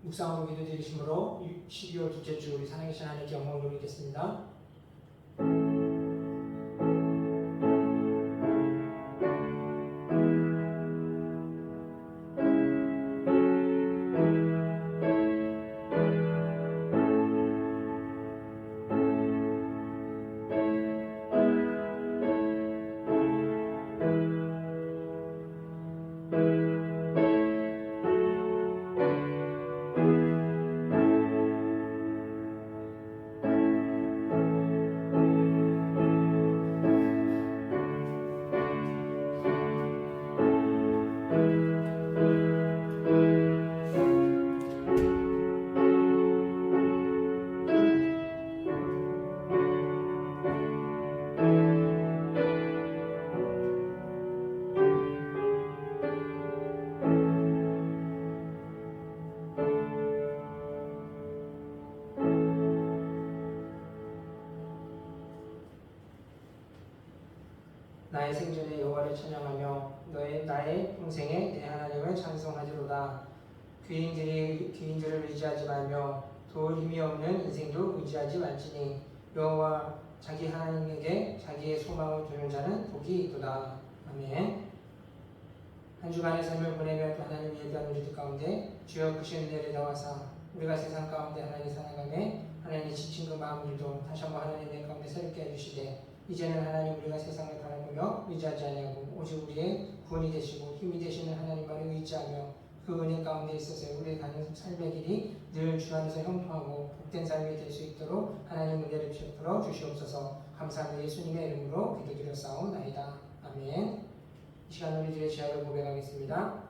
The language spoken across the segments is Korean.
묵상으로 기도드리심으로 12월 둘째 주 우리 살아계신 하나님께 영광을 돌리겠습니다. 나의 생전에 여호와를 찬양하며 나의 평생에 내 하나님을 찬송하리로다. 귀인들을 의지하지 말며 도울 힘이 없는 인생도 의지하지 말지니 여호와 자기 하나님에게 자기의 소망을 두는 자는 복이 있도다. 아멘. 한 주간의 삶을 보내며 또 하나님 예배하는 우리들 가운데 주여 크신 은혜를 나와서 우리가 세상 가운데 하나님 살아가매 하나님의 지친 그 마음들도 다시 한번 하나님의 가운데 새롭게 해주시되 이제는 하나님 우리가 세상을 바라보며 의지하지 아니하고 오직 우리의 구원이 되시고 힘이 되시는 하나님만을 의지하며 그 은혜 가운데 있어서 우리의 가는 삶의 길이 늘 주 안에서 형통하고 복된 삶이 될 수 있도록 하나님 은혜를 베풀어 주시옵소서. 감사하며 예수님의 이름으로 기도드렸사옵나이다. 아멘. 이 시간 우리들의 죄악을 고백하겠습니다.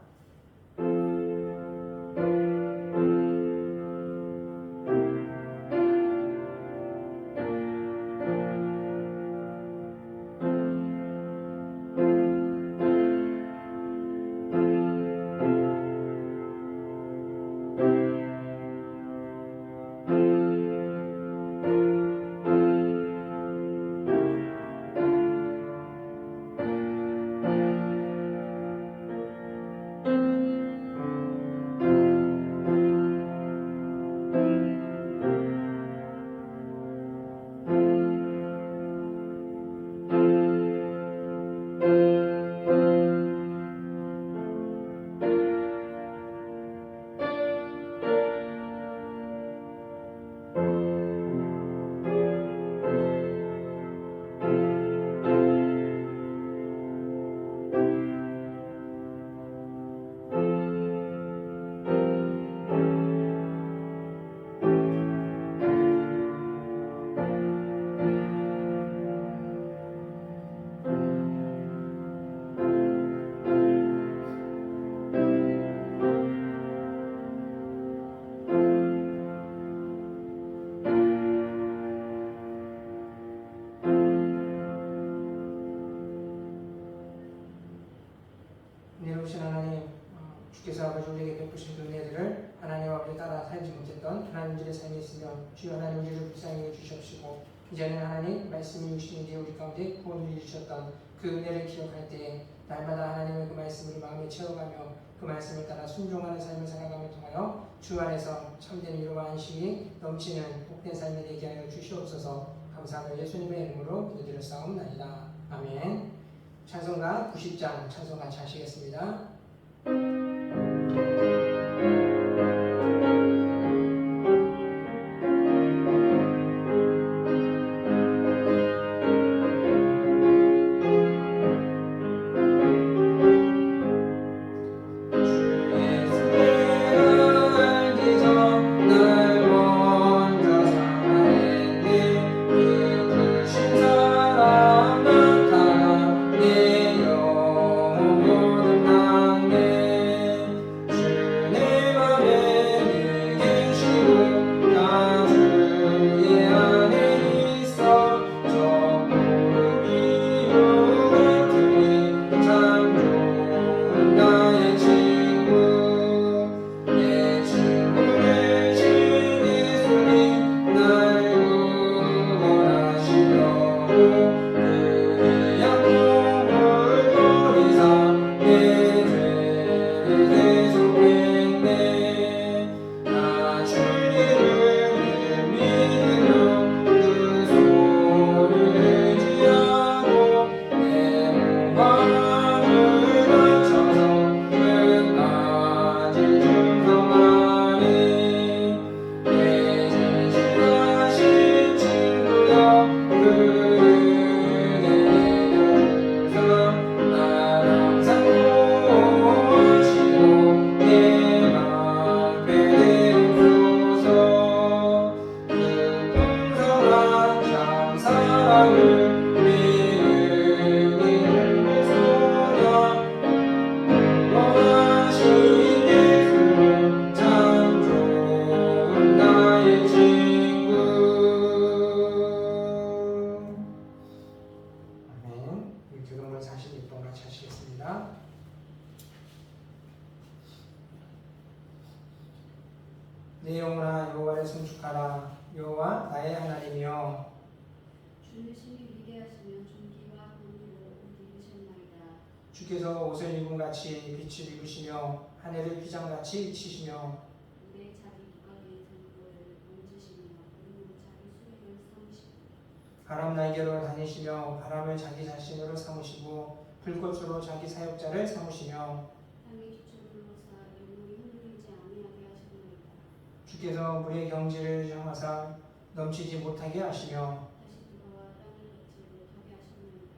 은혜로우신 하나님, 주께서 아버지 우리에게 베푸신 그 은혜들을 하나님 아버지 따라 살지 못했던 하나님들의 삶이 있으면 주여 하나님 우리를 불쌍히 여주시옵시고 이제는 하나님 말씀이 육신이 되어 우리 가운데 구원을 주셨던 그 은혜를 기억할 때에 날마다 하나님의 그 말씀을 마음에 채워가며 그 말씀을 따라 순종하는 삶을 살아감을 통하여 주 안에서 참된 위로와 안식이 넘치는 복된 삶이 되게 하여 주시옵소서. 감사하며 예수님의 이름으로 기도드렸사옵나이다. 아멘. 찬송가 90장 찬송 같이 하시겠습니다. 나 내 영혼아 여호와를 송축하라. 여호와 나의 하나님이여. 주는 신이 위대하시며 존귀와 권위로 옷 입으셨나이다. 주께서 옷을 입은 같이 빛을 입으시며 하늘을 휘장같이 비치시며 내 자기 두각의 등불을 만지시며 우리는 자기 수rek을 삼으시고 바람 날개로 다니시며 바람을 자기 자신으로 삼으시고 불꽃으로 자기 사역자를 삼으시며 땅의 기초를 불러사 영물이 흔들리지 아니하게 하셨나이다. 주께서 물의 경지를 정하사 넘치지 못하게 하시며 다시 두가와 땅을 덮지 못하게 하셨나이다.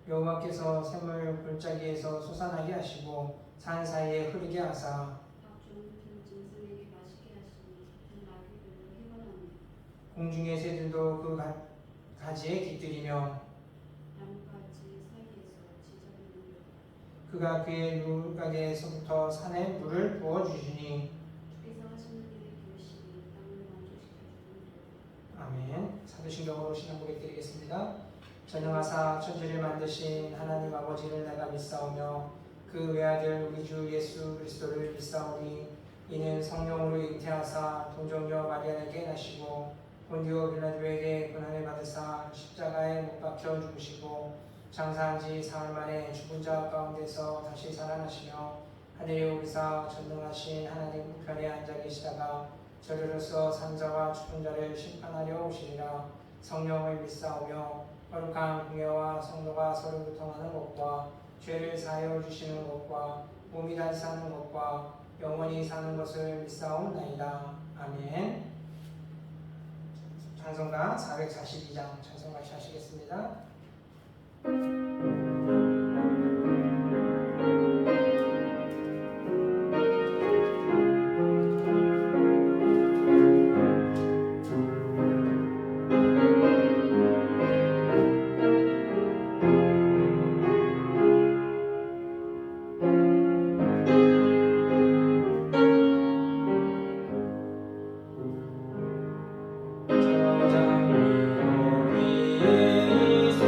여호와께서 샘을 골짜기에서 솟아나게 하시고 산 사이에 흐르게 하사 각종 든 짐승에게 마시게 하시니 든 나귀들을 해관하니 공중의 새들도 그 가지에 깃들이며 나뭇가지 사이에서 지저귀를 누렸다. 그가 그의 누각에서부터 산에 물을 부어주시니 주께서 하시는 일의 결실이 땅을 만족시켜 주는 아멘. 사도신경으로 신앙 고백드리겠습니다. 전능하사 천지를 만드신 하나님 아버지를 내가 믿사오며 그 외아들 우리 주 예수 그리스도를 믿사오니 이는 성령으로 잉태하사 동정녀 마리아에게 나시고 본디오 빌라도에게 고난을 받으사 십자가에 못 박혀 죽으시고 장사한 지 사흘 만에 죽은 자 가운데서 다시 살아나시며 하늘에 오르사 전능하신 하나님 우편에 앉아 계시다가 저리로서 산자와 죽은 자를 심판하려 오시리라. 성령을 믿사오며 거룩한 공예와 성도가 서로 교통하는 것과 죄를 사하여 주시는 것과 몸이 다시 사는 것과 영원히 사는 것을 믿사옵나이다. 아멘. 찬송가 442장 찬송 같이 하시겠습니다. 저장 위로 있을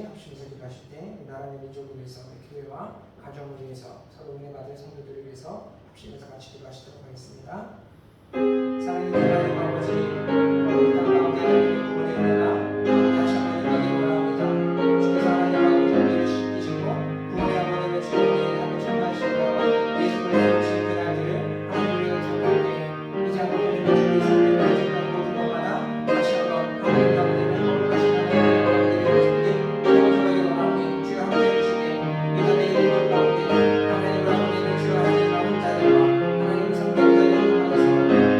같이 합심해서 기도하실 때 나라의 민족을 위해서 교회와 가정을 위해서 서로 은혜 받을 성도들을 위해서 합심해서 같이 기도하시도록 하겠습니다. 사랑하는 하나님 아버지, 이 땅 가운데 하나님의 구원의 은혜가 다시 한번 임하기를 원합니다. 주께서 하나님 아버지 우리를 지키시고 구원의 하나님의 주님의 하늘 참가하시고 예수 그리스도 오신 그날들을 하나님 우리가 기억할 때 이제 한번 우리는 주의 삶을 가져가는 모든 것마다 다시 한번 하나님 아버지의 거룩하신 하나님의 가운데 세워져가기를 원하오니 주여 함께 해주시되 이 나라의 일들 가운데 하나님 아버지는 주여 하나님 아버지 자들과 하나님의 성도들을 통하여서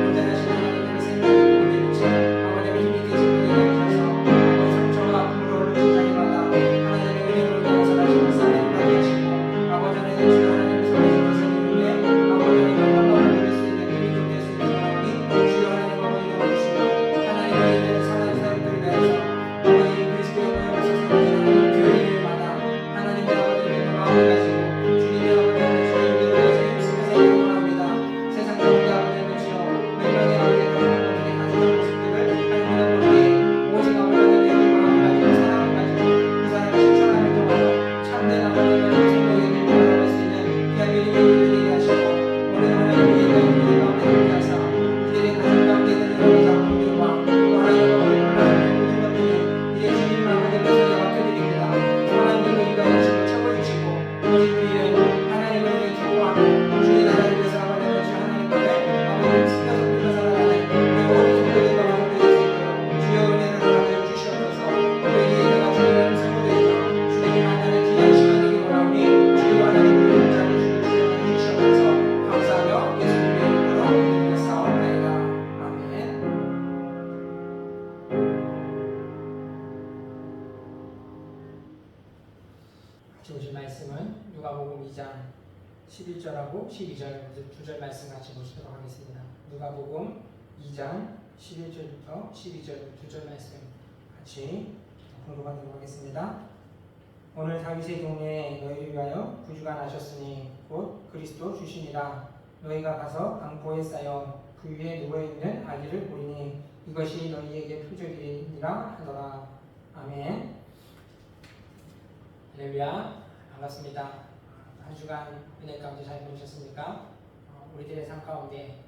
온전하신 하나님의 생명을 보게 되지 아버지의 힘있게 지키게 하셔서 아버지 상처와 아픔으로 오르는 자리마다 하나님의 은혜로 인하여서 다시 한번 삶을 받게 하시고 아버지 하나님 주여 하나님의 손에서 벗어나는데 아버지 하나님의 영광을 누릴 수 있는 힘이 좀 될 수 있는 하나님 주여 하나님 아버지 도와주시고 하나님의 은혜를 사랑하는 사람들을 위하여서 아버지 그리스도의 모양을 세상에 하나님 교회일마다 하나님의 아버지의 마음을 가지고 주님의 아버지 하나님 주의 이름을 위해서 힘쓰면서 기도합니다. 세상 가운데 아버지는 주여 멸망의 아버지 가정의 가족의 모습들을 하나님의 아버지 오직 아버지 하나님의 마음을 가지고 사랑을 가지고 그 사랑을 실천하는 동안 참된 아버지 하나님의 생명의 길을 걸어갈 수 있는 귀한 믿음의 길을 되게 하시고 오늘 하나님 우리의 가운데 함께 하사 우리의 가정 가운데 있는 여러 작품들과 또 하나님 아버지 모든 것들이 이제 주님 아버지의 손에 맡겨드립니다. 하나님을 인도하시고 채워주시고 오직 우리는 하나님을 위해 기도하고 주의 나라를 위해서 아버지 하나님 앞에 아버지 신경 쓰면서 살아가는 우리 모든 성도들과 가족들이 될 수 있도록 주여 은혜를 허락하여 주시옵소서. 우리에게 내가 주님의 성도들이며 주님이 만나는 귀한 시간 되기 원하오니 주여 하나님 우리를 자주 주시옵소서. 감사하며 예수님의 이름으로 기도드렸사옵나이다. 아멘. 같이 보실 말씀은 누가복음 2장 11절하고 12절 두 절 말씀 같이 보시도록 하겠습니다. 누가복음 2장 11절부터 12절 두 절 말씀 같이 공독하도록 하겠습니다. 오늘 다윗의 동네에 너희를 위하여 구주가 나셨으니 곧 그리스도 주시니라. 너희가 가서 강보에 쌓여 그 위에 누워있는 아기를 보리니 이것이 너희에게 표적이니라 하더라. 아멘. 할렐루야. 반갑습니다. 한 주간 은혜 가운데 잘 보내셨습니까? 우리들의 삶 가운데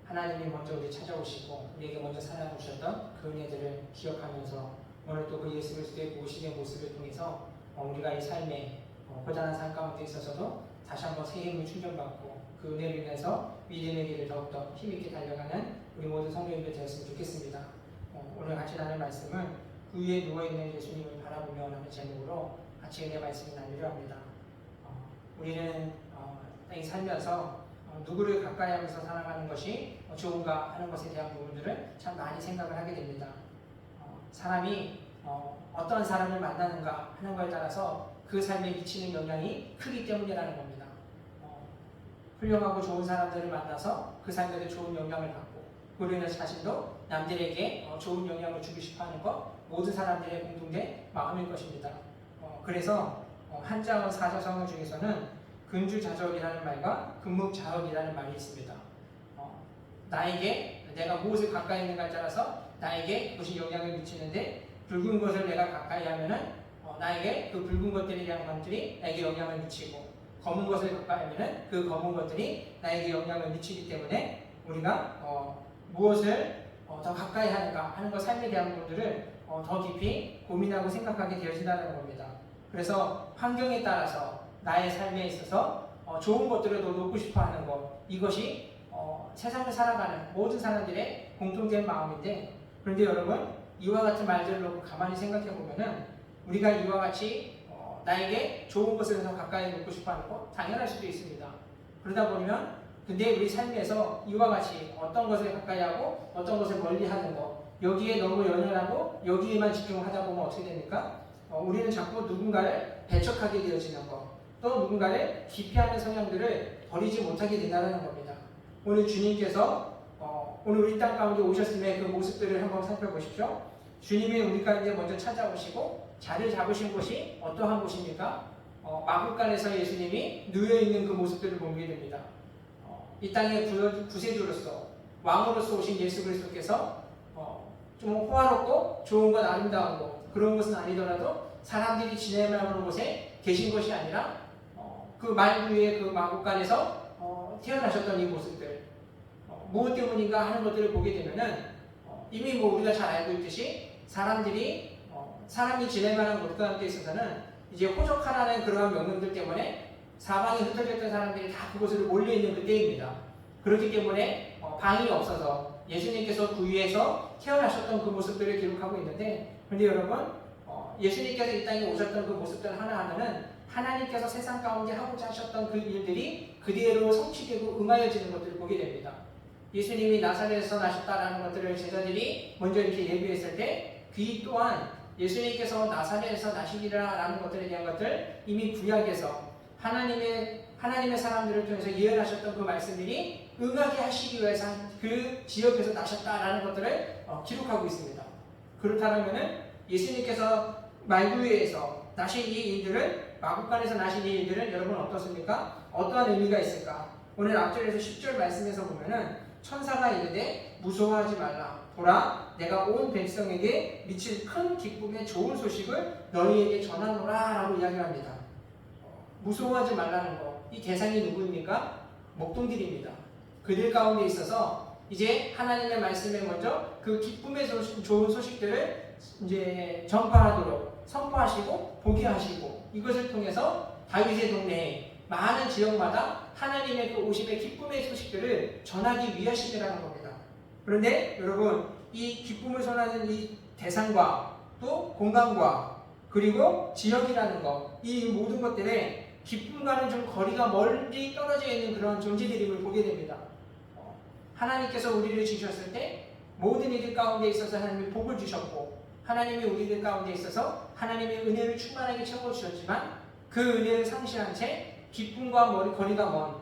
하나님이 먼저 우리 찾아오시고 우리에게 먼저 사랑하셨던 그 은혜들을 기억하면서 오늘 또 그 예수 그리스도의 보시는 모습을 통해서 우리가 이 삶에 고단한 삶 가운데 있어서도 다시 한번 새 힘을 충전받고 그 은혜를 인해서 믿음의 길을 더욱더 힘있게 달려가는 우리 모든 성도님들 되었으면 좋겠습니다. 오늘 같이 나눌 말씀은 그 위에 누워있는 예수님을 바라보며 라는 제목으로 같이 은혜 말씀을 나누려 합니다. 우리는 이 살면서 누구를 가까이 하면서 살아가는 것이 좋은가 하는 것에 대한 부분들을 참 많이 생각을 하게 됩니다. 사람이 어떤 사람을 만나는가 하는 것에 따라서 그 삶에 미치는 영향이 크기 때문이라는 겁니다. 훌륭하고 좋은 사람들을 만나서 그 삶에 좋은 영향을 받고 우리는 자신도 남들에게 좋은 영향을 주고 싶어하는 것 모든 사람들의 공통된 마음일 것입니다. 그래서 한자어 사자성어 중에서는 근주자적이라는 말과 근묵자적이라는 말이 있습니다. 나에게 내가 무엇을 가까이 있는가에 따라서 나에게 그것이 영향을 미치는데 붉은 것을 내가 가까이 하면은 나에게 그 붉은 것들에 대한 것들이 나에게 영향을 미치고 검은 것을 가까이 하면은 그 검은 것들이 나에게 영향을 미치기 때문에 우리가 무엇을 더 가까이 하는가 하는 것 삶에 대한 부분들을 더 깊이 고민하고 생각하게 되어진다는 겁니다. 그래서 환경에 따라서 나의 삶에 있어서 좋은 것들을 더 놓고 싶어하는 것 이것이 세상을 살아가는 모든 사람들의 공통된 마음인데 그런데 여러분 이와 같은 말들을 놓고 가만히 생각해 보면은 우리가 이와 같이 나에게 좋은 것을 더 가까이 놓고 싶어하는 것 당연할 수도 있습니다. 그러다 보면 근데 우리 삶에서 이와 같이 어떤 것을 가까이 하고 어떤 것을 멀리 하는 것 여기에 너무 연연하고 여기에만 집중하다 보면 어떻게 됩니까? 우리는 자꾸 누군가를 배척하게 되어지는 것, 또 누군가를 기피하는 성향들을 버리지 못하게 된다는 겁니다. 오늘 주님께서 오늘 우리 땅 가운데 오셨음의 그 모습들을 한번 살펴보십시오. 주님이 우리 가운데 먼저 찾아오시고 자리를 잡으신 곳이 어떠한 곳입니까? 마국간에서 예수님이 누워있는 그 모습들을 보게 됩니다. 이 땅의 구세주로서 왕으로서 오신 예수 그리스도께서 좀 호화롭고 좋은 것 아름다운 것 그런 것은 아니더라도 사람들이 지내는 곳에 계신 것이 아니라 그 말구의 그 마국간에서 태어나셨던 이 모습들, 무엇 때문인가 하는 것들을 보게 되면은 이미 뭐 우리가 잘 알고 있듯이 사람이 지낼 만한 곳 가운데 있어서는 이제 호적하라는 그러한 명령들 때문에 사방에 흩어졌던 사람들이 다 그곳으로 몰려있는 그때입니다. 그렇기 때문에 방이 없어서 예수님께서 구유에서 태어나셨던 그 모습들을 기록하고 있는데, 그런데 여러분 예수님께서 이 땅에 오셨던 그 모습들 하나하나는 하나님께서 세상 가운데 하고자 하셨던 그 일들이 그대로 성취되고 응하여지는 것들을 보게 됩니다. 예수님이 나사렛에서 나셨다라는 것들을 제자들이 먼저 이렇게 예비했을 때 그 또한 예수님께서 나사렛에서 나시리라라는 것들에 대한 것들 이미 구약에서 하나님의 사람들을 통해서 예언하셨던 그 말씀들이 응하게 하시기 위해서 그 지역에서 나셨다라는 것들을 기록하고 있습니다. 그렇다면은 예수님께서 말구에서 나신 이 일들은, 마국간에서 나신 이 일들은 여러분 어떻습니까? 어떠한 의미가 있을까? 오늘 앞절에서 10절 말씀에서 보면은 천사가 이르되 무서워하지 말라. 보라, 내가 온 백성에게 미칠 큰 기쁨의 좋은 소식을 너희에게 전하노라 라고 이야기합니다. 무서워하지 말라는 거, 이 대상이 누구입니까? 목동들입니다. 그들 가운데 있어서 이제 하나님의 말씀에 먼저 그 기쁨의 좋은 소식들을 이제 전파하도록 선포하시고 보게 하시고, 이것을 통해서 다윗의 동네에 많은 지역마다 하나님의 그 오심의 기쁨의 소식들을 전하기 위하심이라는 겁니다. 그런데 여러분, 이 기쁨을 전하는 이 대상과 또 공간과 그리고 지역이라는 것, 이 모든 것들에 기쁨과는 좀 거리가 멀리 떨어져 있는 그런 존재들임을 보게 됩니다. 하나님께서 우리를 지으셨을 때 모든 이들 가운데 있어서 하나님이 복을 주셨고, 하나님이 우리들 가운데 있어서 하나님의 은혜를 충만하게 채워주셨지만 그 은혜를 상실한 채 기쁨과 거리가 먼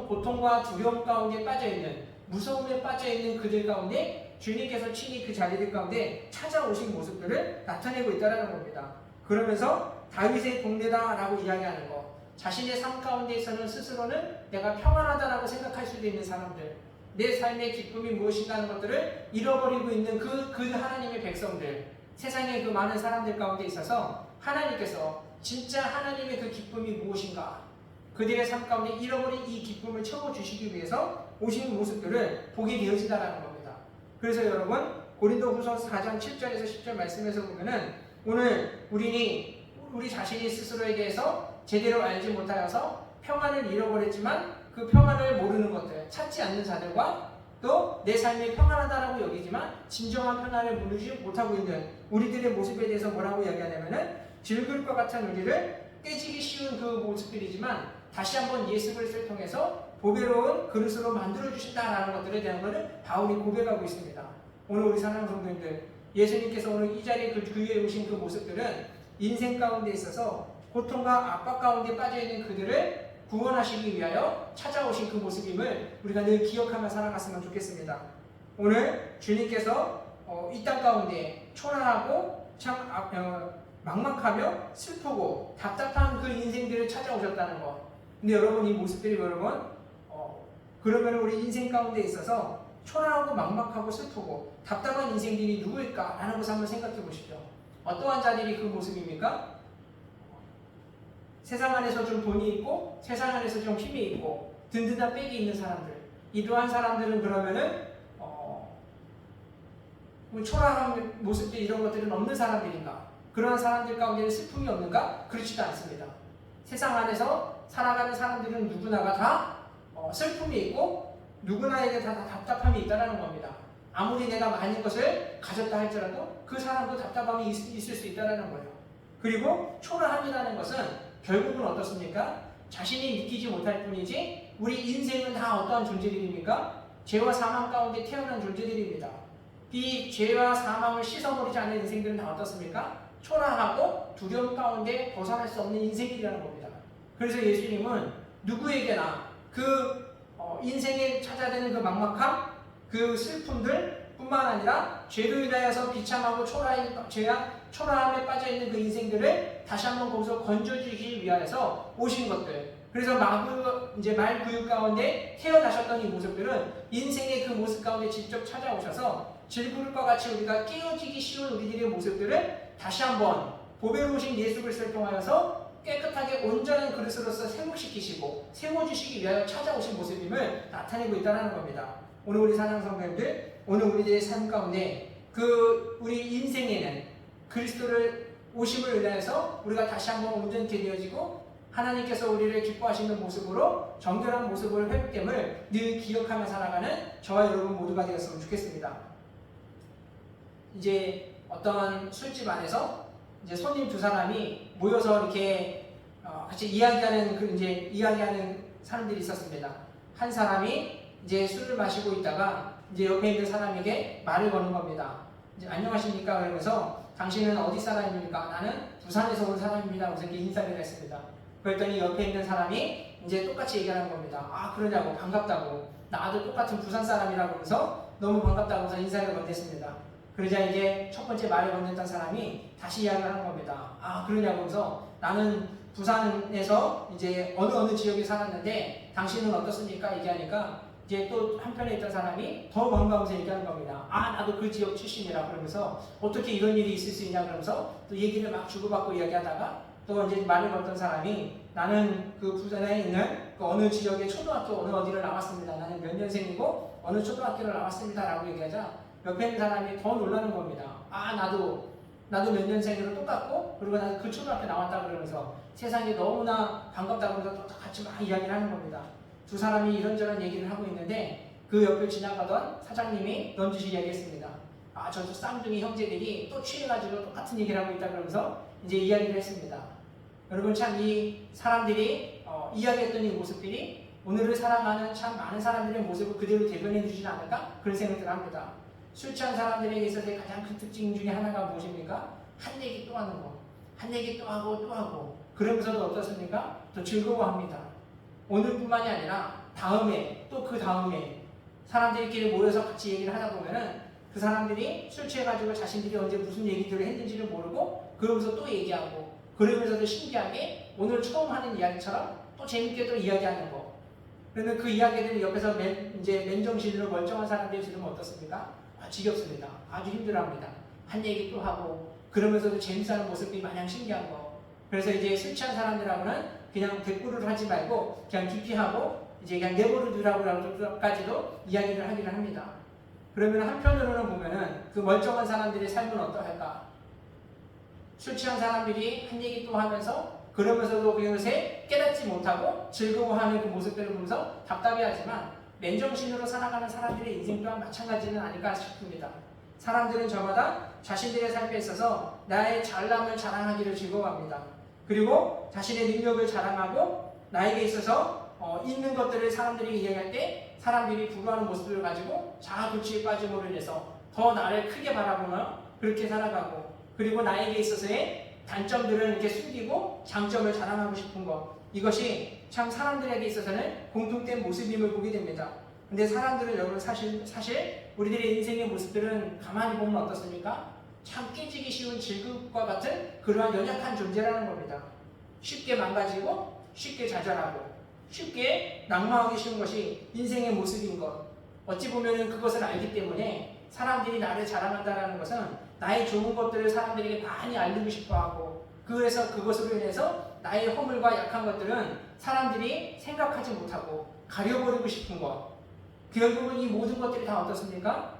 고통과 두려움 가운데 빠져있는, 무서움에 빠져있는 그들 가운데 주님께서 친히 그 자리들 가운데 찾아오신 모습들을 나타내고 있다는 겁니다. 그러면서 다윗의 동네다라고 이야기하는 것, 자신의 삶 가운데에서는 스스로는 내가 평안하다라고 생각할 수도 있는 사람들, 내 삶의 기쁨이 무엇인가 하는 것들을 잃어버리고 있는 그 하나님의 백성들, 세상의 그 많은 사람들 가운데 있어서 하나님께서 진짜 하나님의 그 기쁨이 무엇인가, 그들의 삶 가운데 잃어버린 이 기쁨을 채워주시기 위해서 오신 모습들을 보게 되어진다는 겁니다. 그래서 여러분, 고린도후서 4장 7절에서 10절 말씀에서 보면은 오늘 우리 자신이 스스로에 대해서 제대로 알지 못하여서 평안을 잃어버렸지만 그 평안을 모르는 것들, 찾지 않는 자들과 또 내 삶이 평안하다라고 여기지만 진정한 평안을 누리지 못하고 있는 우리들의 모습에 대해서 뭐라고 이야기하냐면은 질글과 같은 우리를 깨지기 쉬운 그 모습들이지만 다시 한번 예수 그리스도를 통해서 보배로운 그릇으로 만들어주신다라는 것들에 대한 것을 바울이 고백하고 있습니다. 오늘 우리 사랑하는 성도님들, 예수님께서 오늘 이 자리에 그 교회에 오신 그 모습들은 인생 가운데 있어서 고통과 압박 가운데 빠져있는 그들을 구원하시기 위하여 찾아오신 그 모습임을 우리가 늘 기억하며 살아갔으면 좋겠습니다. 오늘 주님께서 이 땅 가운데 초라하고 참 막막하며 슬프고 답답한 그 인생들을 찾아오셨다는 것. 근데 여러분, 이 모습들이 여러분 그러면 우리 인생 가운데 있어서 초라하고 막막하고 슬프고 답답한 인생들이 누구일까? 라는 것을 한번 생각해 보십시오. 어떠한 자들이 그 모습입니까? 세상 안에서 좀 돈이 있고 세상 안에서 좀 힘이 있고 든든한 백이 있는 사람들, 이러한 사람들은 그러면은 초라한 모습들, 이런 것들은 없는 사람들인가? 그러한 사람들 가운데는 슬픔이 없는가? 그렇지도 않습니다. 세상 안에서 살아가는 사람들은 누구나가 다 슬픔이 있고 누구나에게 다 답답함이 있다는 겁니다. 아무리 내가 많은 것을 가졌다 할지라도 그 사람도 답답함이 있을 수 있다는 거예요. 그리고 초라함이라는 것은 결국은 어떻습니까? 자신이 느끼지 못할 뿐이지 우리 인생은 다 어떠한 존재들입니까? 죄와 사망 가운데 태어난 존재들입니다. 이 죄와 사망을 씻어버리지 않는 인생들은 다 어떻습니까? 초라하고 두려움 가운데 벗어날 수 없는 인생이라는 겁니다. 그래서 예수님은 누구에게나 그 인생에 찾아드는 그 막막함, 그 슬픔들 뿐만 아니라 죄로 인하여서 비참하고 초라함에 빠져있는 그 인생들을 다시 한번 거기서 건져주기 위하여서 오신 것들. 그래서 말구육 가운데 태어나셨던 이 모습들은 인생의 그 모습 가운데 직접 찾아오셔서 질그릇과 같이 우리가 깨어지기 쉬운 우리들의 모습들을 다시 한번 보배로우신 예수 그리스도를 통하여서 깨끗하게 온전한 그릇으로서 세목시키시고 세워주시기 위하여 찾아오신 모습임을 나타내고 있다는 겁니다. 오늘 우리 사랑 성도님들, 오늘 우리들의 삶 가운데 우리 인생에는 그리스도를 오심을 위하여서 우리가 다시 한번 온전케 되어지고 하나님께서 우리를 기뻐하시는 모습으로 정결한 모습을 회복됨을 늘 기억하며 살아가는 저와 여러분 모두가 되었으면 좋겠습니다. 이제 어떤 술집 안에서 이제 손님 두 사람이 모여서 이렇게 같이 이야기하는 사람들이 있었습니다. 한 사람이 이제 술을 마시고 있다가 이제 옆에 있는 사람에게 말을 거는 겁니다. 이제 안녕하십니까? 그러면서 당신은 어디 사람입니까? 나는 부산에서 온 사람입니다. 그래서 이렇게 인사를 했습니다. 그랬더니 옆에 있는 사람이 이제 똑같이 얘기하는 겁니다. 아, 그러냐고, 반갑다고. 나도 똑같은 부산 사람이라고 하면서 너무 반갑다고 해서 인사를 건넸습니다. 그러자 이제 첫 번째 말을 건넸던 사람이 다시 이야기를 하는 겁니다. 아, 그러냐고 하면서 나는 부산에서 이제 어느 지역에 살았는데 당신은 어떻습니까? 얘기하니까 이제 또 한편에 있던 사람이 더 반가워서 얘기하는 겁니다. 아, 나도 그 지역 출신이라. 그러면서 어떻게 이런 일이 있을 수 있냐 그러면서 또 얘기를 막 주고받고 이야기하다가 또 이제 말을 걸던 사람이 나는 그 부산에 있는 그 어느 지역의 초등학교 어디를 나왔습니다. 나는 몇 년생이고 어느 초등학교를 나왔습니다. 라고 얘기하자 옆에 있는 사람이 더 놀라는 겁니다. 아, 나도 몇 년생으로 똑같고 그리고 나도 그 초등학교 나왔다 그러면서 세상에 너무나 반갑다고 해서 또 같이 막 이야기를 하는 겁니다. 두 사람이 이런저런 얘기를 하고 있는데 그 옆을 지나가던 사장님이 넌지시 이야기했습니다. 아, 저 쌍둥이 형제들이 또 취해가지고 똑같은 얘기를 하고 있다 그러면서 이제 이야기를 했습니다. 여러분 참 이 사람들이 이야기했던 이 모습들이 오늘을 살아가는 참 많은 사람들의 모습을 그대로 대변해 주지 않을까? 그런 생각을 합니다. 술 취한 사람들에게 있어서의 가장 큰 특징 중에 하나가 무엇입니까? 한 얘기 또 하는 거. 한 얘기 또 하고 또 하고. 그러면서도 어떻습니까? 또 즐거워합니다. 오늘뿐만이 아니라 다음에 또 그 다음에 사람들끼리 모여서 같이 얘기를 하다 보면은 그 사람들이 술 취해가지고 자신들이 언제 무슨 얘기들을 했는지를 모르고 그러면서 또 얘기하고 그러면서도 신기하게 오늘 처음 하는 이야기처럼 또 재밌게 또 이야기하는 거. 그러면 그 이야기들을 옆에서 맨정신으로 멀쩡한 사람들이 들으면 어떻습니까? 지겹습니다. 아주 힘들어합니다. 한 얘기 또 하고 그러면서도 재밌어하는 모습이 마냥 신기한 거. 그래서 이제 술 취한 사람들하고는 그냥 대꾸를 하지 말고 그냥 기피하고 이제 그냥 내버려두라고까지도 이야기를 하기를 합니다. 그러면 한편으로는 보면은 그 멀쩡한 사람들의 삶은 어떠할까? 술 취한 사람들이 한 얘기 또 하면서 그러면서도 그것에 깨닫지 못하고 즐거워하는 그 모습들을 보면서 답답해하지만 맨정신으로 살아가는 사람들의 인생 또한 마찬가지는 아닐까 싶습니다. 사람들은 저마다 자신들의 삶에 있어서 나의 잘남을 자랑하기를 즐거워합니다. 그리고 자신의 능력을 자랑하고 나에게 있어서 있는 것들을 사람들에게 이야기할 때 사람들이 부러워하는 모습을 가지고 자아도취에 빠짐으로 인해서 더 나를 크게 바라보며 그렇게 살아가고 그리고 나에게 있어서의 단점들을 이렇게 숨기고 장점을 자랑하고 싶은 것 이것이 참 사람들에게 있어서는 공통된 모습임을 보게 됩니다. 근데 사람들은 여러분 사실 우리들의 인생의 모습들은 가만히 보면 어떻습니까? 참 깨지기 쉬운 질급과 같은 그러한 연약한 존재라는 겁니다. 쉽게 망가지고 쉽게 좌절하고 쉽게 낙망하기 쉬운 것이 인생의 모습인 것. 어찌 보면 그것을 알기 때문에 사람들이 나를 자랑한다는 것은 나의 좋은 것들을 사람들에게 많이 알리고 싶어하고 그래서 그것으로 인해서 나의 허물과 약한 것들은 사람들이 생각하지 못하고 가려버리고 싶은 것. 결국은 이 모든 것들이 다 어떻습니까?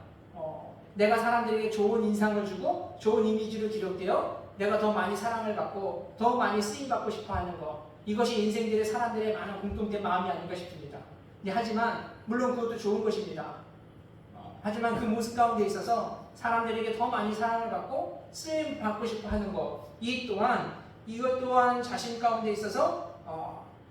내가 사람들에게 좋은 인상을 주고 좋은 이미지로 기록되어 내가 더 많이 사랑을 받고 더 많이 쓰임받고 싶어하는 것. 이것이 인생들의 사람들의 많은 공통된 마음이 아닌가 싶습니다. 하지만 물론 그것도 좋은 것입니다. 하지만 그 모습 가운데 있어서 사람들에게 더 많이 사랑을 받고 쓰임 받고 싶어하는 것. 이것 또한 자신 가운데 있어서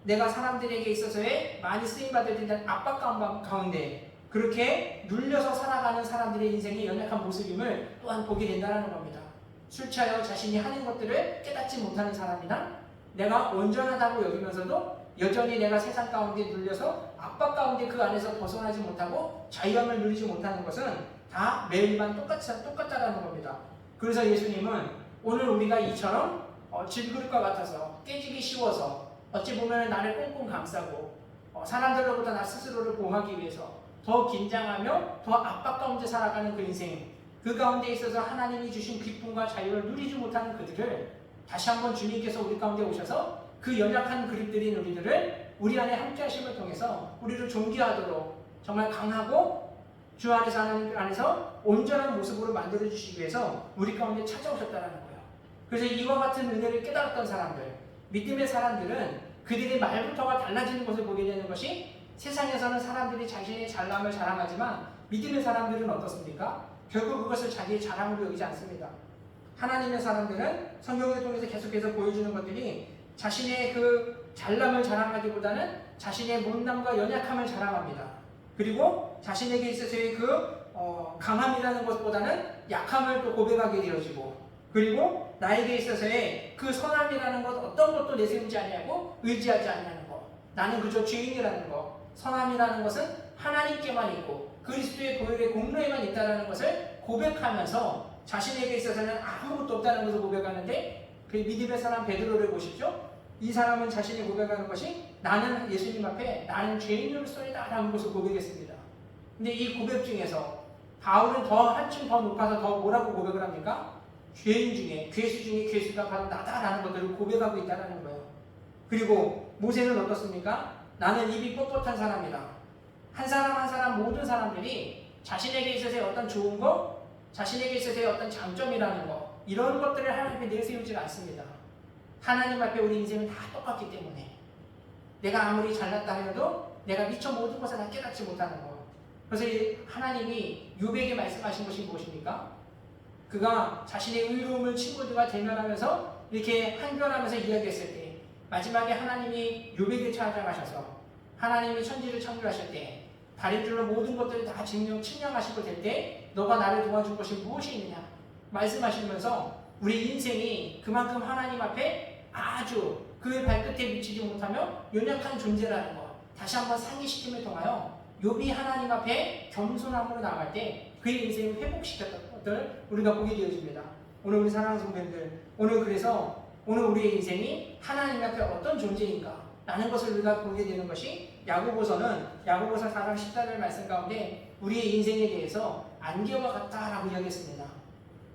내가 사람들에게 있어서의 많이 쓰임받아야 된다는 압박감 가운데 그렇게 눌려서 살아가는 사람들의 인생의 연약한 모습임을 또한 보게 된다는 겁니다. 술 취하여 자신이 하는 것들을 깨닫지 못하는 사람이나 내가 온전하다고 여기면서도 여전히 내가 세상 가운데 눌려서 압박 가운데 그 안에서 벗어나지 못하고 자유함을 누리지 못하는 것은 다 매일만 똑같다라는 겁니다. 그래서 예수님은 오늘 우리가 이처럼 질그릇과 같아서 깨지기 쉬워서 어찌 보면 나를 꽁꽁 감싸고 사람들로부터 나 스스로를 보호하기 위해서 더 긴장하며 더 압박 가운데 살아가는 그 인생 그 가운데 있어서 하나님이 주신 기쁨과 자유를 누리지 못하는 그들을 다시 한번 주님께서 우리 가운데 오셔서 그 연약한 그릇들인 우리들을 우리 안에 함께 하심을 통해서 우리를 존귀하도록 정말 강하고 주 안에서 하나님 안에서 온전한 모습으로 만들어 주시기 위해서 우리 가운데 찾아오셨다는 거예요. 그래서 이와 같은 은혜를 깨달았던 사람들, 믿음의 사람들은 그들의 말부터가 달라지는 것을 보게 되는 것이 세상에서는 사람들이 자신의 잘남을 자랑하지만 믿음의 사람들은 어떻습니까? 결국 그것을 자기의 자랑으로 여기지 않습니다. 하나님의 사람들은 성경을 통해서 계속해서 보여주는 것들이 자신의 그 잘남을 자랑하기보다는 자신의 못남과 연약함을 자랑합니다. 그리고 자신에게 있어서의 그 강함이라는 것보다는 약함을 또 고백하게 되어지고, 그리고 나에게 있어서의 그 선함이라는 것 어떤 것도 내세우지 아니하고 의지하지 아니하는 것, 나는 그저 죄인이라는 것, 선함이라는 것은 하나님께만 있고 그리스도의 보혈의 공로에만 있다는 것을 고백하면서 자신에게 있어서는 아무것도 없다는 것을 고백하는데, 그 믿음의 사람 베드로를 보십시오. 이 사람은 자신이 고백하는 것이 나는 예수님 앞에 나는 죄인으로서이다 라는 것을 고백했습니다. 근데 이 고백 중에서 바울은 더 한층 더 높아서 더 뭐라고 고백을 합니까? 죄인 중에 괴수 중에 괴수가 바로 나다라는 것들을 고백하고 있다는 거예요. 그리고 모세는 어떻습니까? 나는 입이 뻣뻣한 사람이다. 한 사람 한 사람 모든 사람들이 자신에게 있어서의 어떤 좋은 것, 자신에게 있어서의 어떤 장점이라는 것, 이런 것들을 하나님 앞에 내세우지 않습니다. 하나님 앞에 우리 인생은 다 똑같기 때문에 내가 아무리 잘났다 하여도 내가 미처 모든 것을 다 깨닫지 못하는 것. 그래서 하나님이 욥에게 말씀하신 것이 무엇입니까? 그가 자신의 의로움을 친구들과 대면하면서 이렇게 한변하면서 이야기했을 때 마지막에 하나님이 욥에게 찾아가셔서 하나님이 천지를 창조하실 때 다른 줄로 모든 것들을 다 측량하시고 될 때 너가 나를 도와줄 것이 무엇이 있느냐 말씀하시면서 우리 인생이 그만큼 하나님 앞에 아주 그의 발끝에 미치지 못하며 연약한 존재라는 것 다시 한번 상기시킴을 통하여 욥이 하나님 앞에 겸손함으로 나아갈 때 그의 인생을 회복시켰던 것을 우리가 보게 되어집니다. 오늘 우리 사랑하는 성도님들, 오늘 우리의 인생이 하나님 앞에 어떤 존재인가 라는 것을 우리가 보게 되는 것이 야고보서 4장 14절 말씀 가운데 우리의 인생에 대해서 안개와 같다라고 이야기했습니다.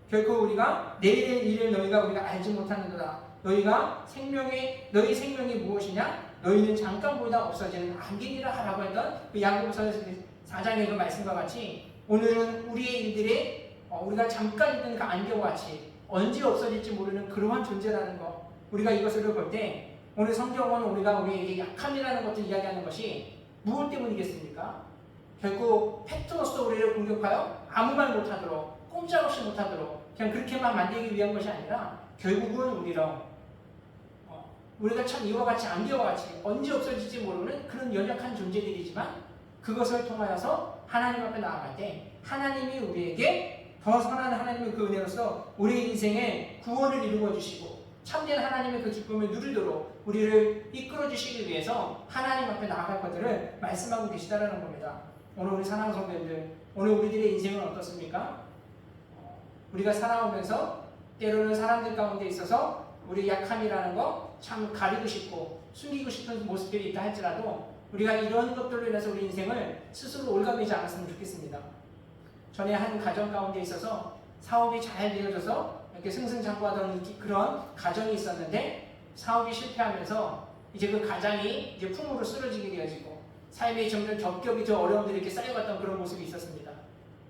결코 우리가 내일의 일을 우리가 알지 못하는도다. 너희 생명이 무엇이냐? 너희는 잠깐 보이다 없어지는 안개니라 하라고 했던 그 야고보서 4장의 그 말씀과 같이 오늘은 우리의 일들에 우리가 잠깐 있는 그 안개와 같이 언제 없어질지 모르는 그러한 존재라는 것, 우리가 이것을 볼 때 오늘 성경은 우리에게 약함이라는 것을 이야기하는 것이 무엇 때문이겠습니까? 결국 팩트로서 우리를 공격하여 아무 말 못하도록 꼼짝없이 못하도록 그냥 그렇게만 만들기 위한 것이 아니라 결국은 우리가 참 이와 같이 안개와 같이 언제 없어질지 모르는 그런 연약한 존재들이지만 그것을 통하여서 하나님 앞에 나아갈 때 하나님이 우리에게 더 선한 하나님의 그 은혜로서 우리의 인생에 구원을 이루어 주시고 참된 하나님의 그 기쁨을 누리도록 우리를 이끌어 주시기 위해서 하나님 앞에 나아갈 것들을 말씀하고 계시다라는 겁니다. 오늘 우리 사랑하는 성도님들, 오늘 우리들의 인생은 어떻습니까? 우리가 살아오면서 때로는 사람들 가운데 있어서 우리의 약함이라는 거 참 가리고 싶고 숨기고 싶은 모습들이 있다 할지라도 우리가 이런 것들로 인해서 우리 인생을 스스로 올가매지 않았으면 좋겠습니다. 전에 한 가정 가운데 있어서 사업이 잘 되어져서 이렇게 승승장구하던 그런 가정이 있었는데 사업이 실패하면서 이제 그 가장이 이제 풍으로 쓰러지게 되어지고 삶에 점점 겹겹이 어려움들이 이렇게 쌓여갔던 그런 모습이 있었습니다.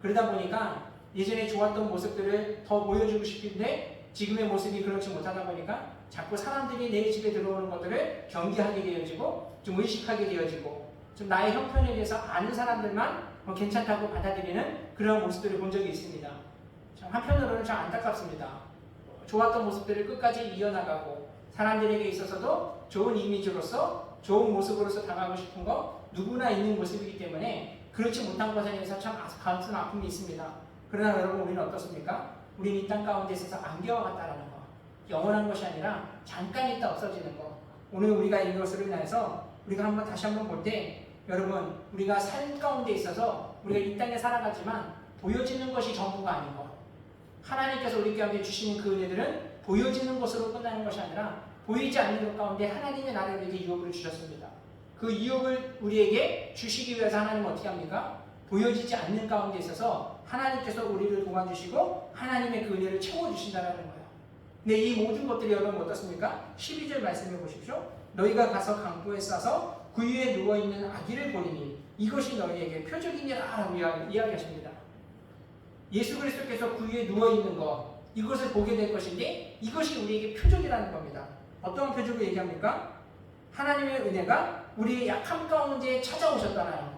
그러다 보니까 예전에 좋았던 모습들을 더 보여주고 싶은데 지금의 모습이 그렇지 못하다 보니까 자꾸 사람들이 내 집에 들어오는 것들을 경계하게 되어지고 좀 의식하게 되어지고 좀 나의 형편에 대해서 아는 사람들만 괜찮다고 받아들이는 그런 모습들을 본 적이 있습니다. 한편으로는 참 안타깝습니다. 좋았던 모습들을 끝까지 이어나가고 사람들에게 있어서도 좋은 이미지로서 좋은 모습으로서 다가가고 싶은 거 누구나 있는 모습이기 때문에 그렇지 못한 것에 대해서 참 가슴 아픔이 있습니다. 그러나 여러분 우리는 어떻습니까? 우리는 이 땅 가운데 있어서 안개와 같다라는 거, 영원한 것이 아니라 잠깐 있다 없어지는 거. 오늘 우리가 이것으로 인해서 우리가 다시 한번 볼 때 여러분 우리가 삶 가운데 있어서 우리가 이 땅에 살아가지만 보여지는 것이 전부가 아닌 것, 하나님께서 우리 가운데 주시는 그 은혜들은 보여지는 것으로 끝나는 것이 아니라 보이지 않는 것 가운데 하나님의 나라를 우리에게 유업을 주셨습니다. 그 유업을 우리에게 주시기 위해서 하나님은 어떻게 합니까? 보여지지 않는 가운데 있어서 하나님께서 우리를 도와주시고 하나님의 그 은혜를 채워주신다는 거예요. 근데 이 모든 것들이 여러분 어떻습니까? 12절 말씀해 보십시오. 너희가 가서 강보에 싸서 그 위에 누워있는 아기를 보리니 이것이 너희에게 표적이니라 라고 이야기하십니다. 예수 그리스도께서 그 위에 누워있는 것, 이것을 보게 될 것인데 이것이 우리에게 표적이라는 겁니다. 어떤 표적을 얘기합니까? 하나님의 은혜가 우리의 약함 가운데 찾아오셨다나요.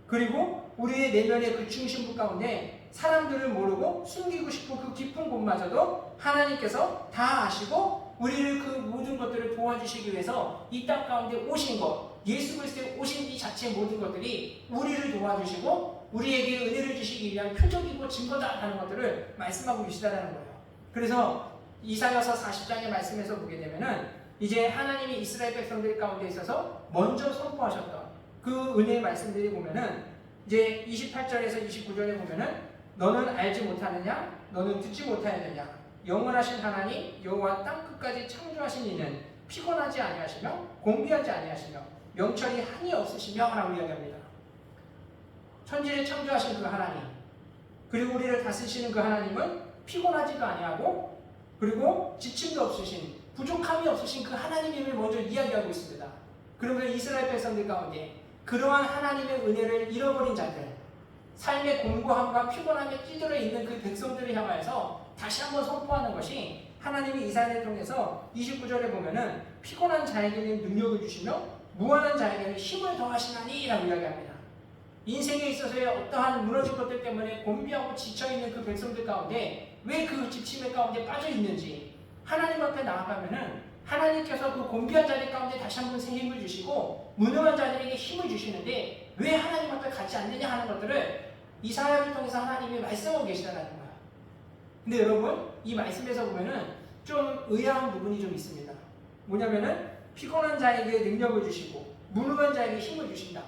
그리고 우리의 내면의 그 중심부 가운데 사람들을 모르고 숨기고 싶은 그 깊은 곳마저도 하나님께서 다 아시고 우리를 그 모든 것들을 도와주시기 위해서 이 땅 가운데 오신 것, 예수 그리스도의 오신 이 자체의 모든 것들이 우리를 도와주시고 우리에게 은혜를 주시기 위한 표적이고 증거다라는 것들을 말씀하고 계시다는 거예요. 그래서 이사야서 40장의 말씀에서 보게 되면은 이제 하나님이 이스라엘 백성들 가운데 있어서 먼저 선포하셨던 그 은혜의 말씀들이 보면은 이제 28절에서 29절에 보면은 너는 알지 못하느냐? 너는 듣지 못하였느냐? 영원하신 하나님 여호와 땅 끝까지 창조하신 이는 피곤하지 아니하시며 공비하지 아니하시며 명철이 한이 없으시며 라고 이야기합니다. 천지를 창조하신 그 하나님, 그리고 우리를 다스리시는 그 하나님은 피곤하지도 아니하고 그리고 지침도 없으신, 부족함이 없으신 그 하나님임을 먼저 이야기하고 있습니다. 그러면 이스라엘 백성들 가운데 그러한 하나님의 은혜를 잃어버린 자들, 삶의 공고함과 피곤함에 찌들어 있는 그 백성들을 향하여서 다시 한번 선포하는 것이 하나님이 이사야를 통해서 29절에 보면은 피곤한 자에게는 능력을 주시며 무한한 자에게는 힘을 더하시나니 라고 이야기합니다. 인생에 있어서의 어떠한 무너진 것들 때문에 곤비하고 지쳐있는 그 백성들 가운데 왜 그 지침의 가운데 빠져 있는지 하나님 앞에 나아가면은 하나님께서 그 곤비한 자들 가운데 다시 한번 새 힘을 주시고 무능한 자들에게 힘을 주시는데 왜 하나님 앞에 가지 않느냐 하는 것들을 이사야를 통해서 하나님이 말씀하고 계시다는 거예요. 근데 여러분 이 말씀에서 보면은 좀 의아한 부분이 좀 있습니다. 뭐냐면은 피곤한 자에게 능력을 주시고 무능한 자에게 힘을 주신다.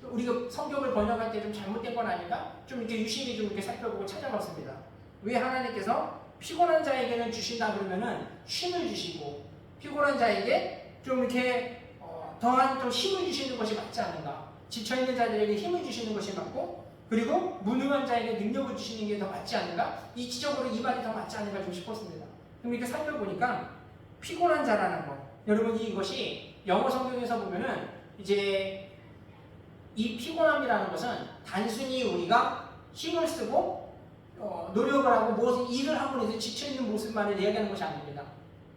우리가 성경을 번역할 때 좀 잘못된 건 아닌가? 좀 이렇게 유심히 좀 이렇게 살펴보고 찾아봤습니다. 왜 하나님께서 피곤한 자에게는 주신다 그러면은 쉼을 주시고 피곤한 자에게 좀 이렇게 더한 좀 힘을 주시는 것이 맞지 않은가? 지쳐있는 자들에게 힘을 주시는 것이 맞고 그리고 무능한 자에게 능력을 주시는 게 더 맞지 않은가? 이치적으로 이 말이 더 맞지 않은가 좀 싶었습니다. 그럼 이렇게 살펴보니까 피곤한 자라는 것, 여러분 이것이 영어 성경에서 보면은 이제 이 피곤함이라는 것은 단순히 우리가 힘을 쓰고 노력을 하고 무엇을 일을 하고 이제 지쳐있는 모습만을 이야기하는 것이 아닙니다.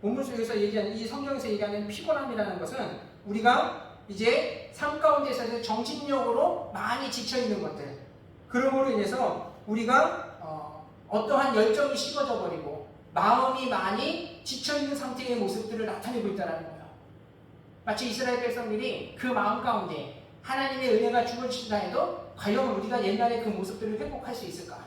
본문 속에서 얘기하는 이 성경에서 얘기하는 피곤함이라는 것은 우리가 이제 삶 가운데서 정신력으로 많이 지쳐있는 것들, 그러므로 인해서 우리가 어떠한 열정이 식어져 버리고 마음이 많이 지쳐있는 상태의 모습들을 나타내고 있다는 거예요. 마치 이스라엘 백성들이 그 마음 가운데 하나님의 은혜가 주어지신다 해도 과연 우리가 옛날의 그 모습들을 회복할 수 있을까?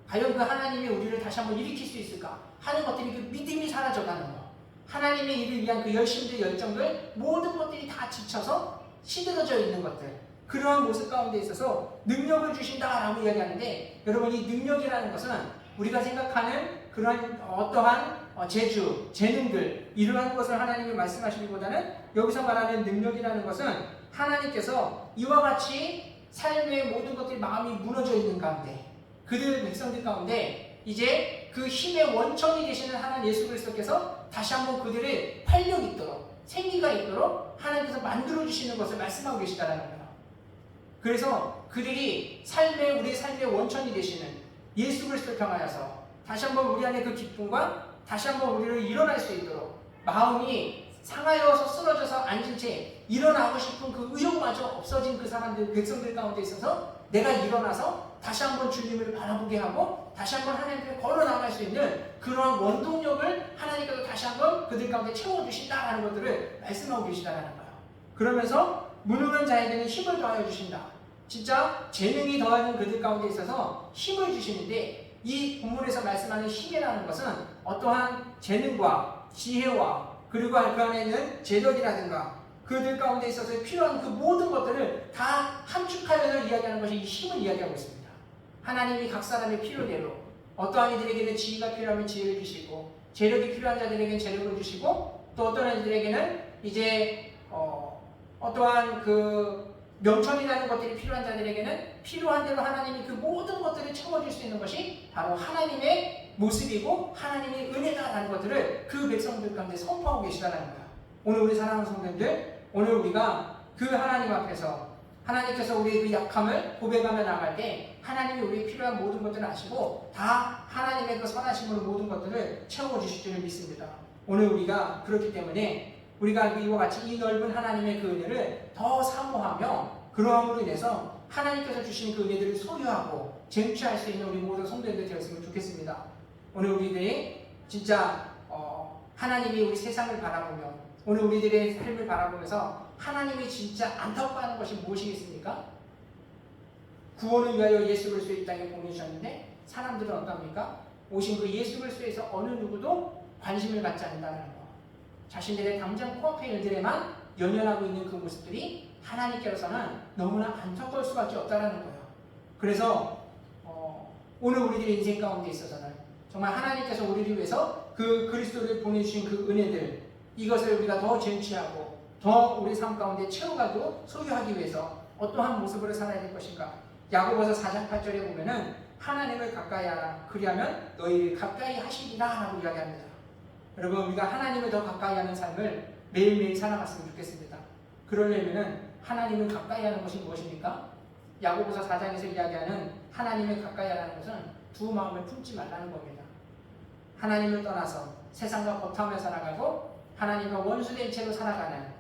과연 그 하나님이 우리를 다시 한번 일으킬 수 있을까? 하는 것들이 그 믿음이 사라져가는 거. 하나님의 일을 위한 그 열심들, 열정들, 모든 것들이 다 지쳐서 시들어져 있는 것들. 그러한 모습 가운데 있어서 능력을 주신다라고 이야기하는데 여러분 이 능력이라는 것은 우리가 생각하는 그러한 어떠한 재주, 재능들 이러한 것을 하나님이 말씀하시기보다는 여기서 말하는 능력이라는 것은 하나님께서 이와 같이 삶의 모든 것들이 마음이 무너져 있는 가운데 그들 백성들 가운데 이제 그 힘의 원천이 되시는 하나님 예수 그리스도께서 다시 한번 그들의 활력 있도록 생기가 있도록 하나님께서 만들어주시는 것을 말씀하고 계시다는 거예요. 그래서 그들이 우리의 삶의 원천이 되시는 예수 그리스도를 통하여서 다시 한번 우리 안에 그 기쁨과 다시 한번 우리를 일어날 수 있도록 마음이 상하여서 쓰러져서 앉은 채 일어나고 싶은 그 의욕마저 없어진 그 사람들, 백성들 가운데 있어서 내가 일어나서 다시 한번 주님을 바라보게 하고 다시 한번 하나님께 걸어나갈 수 있는 그러한 원동력을 하나님께서 다시 한번 그들 가운데 채워주신다라는 것들을 말씀하고 계시다는 거예요. 그러면서 무능한 자에게는 힘을 더하여 주신다. 진짜 재능이 더하는 그들 가운데 있어서 힘을 주시는데 이 본문에서 말씀하는 힘이라는 것은 어떠한 재능과 지혜와 그리고 그 안에 있는 재력이라든가 그들 가운데 있어서 필요한 그 모든 것들을 다 함축하여서 이야기하는 것이 이 힘을 이야기하고 있습니다. 하나님이 각 사람의 필요대로 어떠한 이들에게는 지혜가 필요하면 지혜를 주시고 재력이 필요한 자들에게는 재력을 주시고 또 어떤 이들에게는 이제 어떠한 그 명철이라는 것들이 필요한 자들에게는 필요한 대로 하나님이 그 모든 것들을 채워줄 수 있는 것이 바로 하나님의 모습이고 하나님의 은혜다라는 것들을 그 백성들 가운데 선포하고 계시다는 거예요. 오늘 우리 사랑하는 성도님들, 오늘 우리가 그 하나님 앞에서 하나님께서 우리의 그 약함을 고백하며 나갈 때 하나님이 우리의 필요한 모든 것들을 아시고 다 하나님의 그 선하심으로 모든 것들을 채워주실 줄을 믿습니다. 오늘 우리가 그렇기 때문에 우리가 이와 같이 이 넓은 하나님의 그 은혜를 더 사모하며 그러함으로 인해서 하나님께서 주신 그 은혜들을 소유하고 쟁취할 수 있는 우리 모든 성도님들 되었으면 좋겠습니다. 오늘 우리들이 진짜 하나님이 우리 세상을 바라보며 오늘 우리들의 삶을 바라보면서 하나님이 진짜 안타까워하는 것이 무엇이겠습니까? 구원을 위하여 예수 그리스도의 이 땅에 보내주셨는데 사람들은 어떻습니까? 오신 그 예수 그리스도에서 어느 누구도 관심을 갖지 않는다는 것, 자신들의 당장 코앞의 일들에만 연연하고 있는 그 모습들이 하나님께로서는 너무나 안타까울 수밖에 없다는 거예요. 그래서 오늘 우리들의 인생 가운데 있어서는 정말 하나님께서 우리를 위해서 그 그리스도를 보내주신 그 은혜들, 이것을 우리가 더 쟁취하고 더 우리 삶 가운데 채워가고 소유하기 위해서 어떠한 모습으로 살아야 될 것인가. 야고보서 4장 8절에 보면은 하나님을 가까이 하라, 그리하면 너희를 가까이 하시리라 라고 이야기합니다. 여러분, 우리가 하나님을 더 가까이 하는 삶을 매일매일 살아갔으면 좋겠습니다. 그러려면은 하나님을 가까이 하는 것이 무엇입니까? 야고보서 4장에서 이야기하는 하나님을 가까이 하라는 것은 두 마음을 품지 말라는 겁니다. 하나님을 떠나서 세상과 버타며 살아가고 하나님과 원수된 채로 살아가는,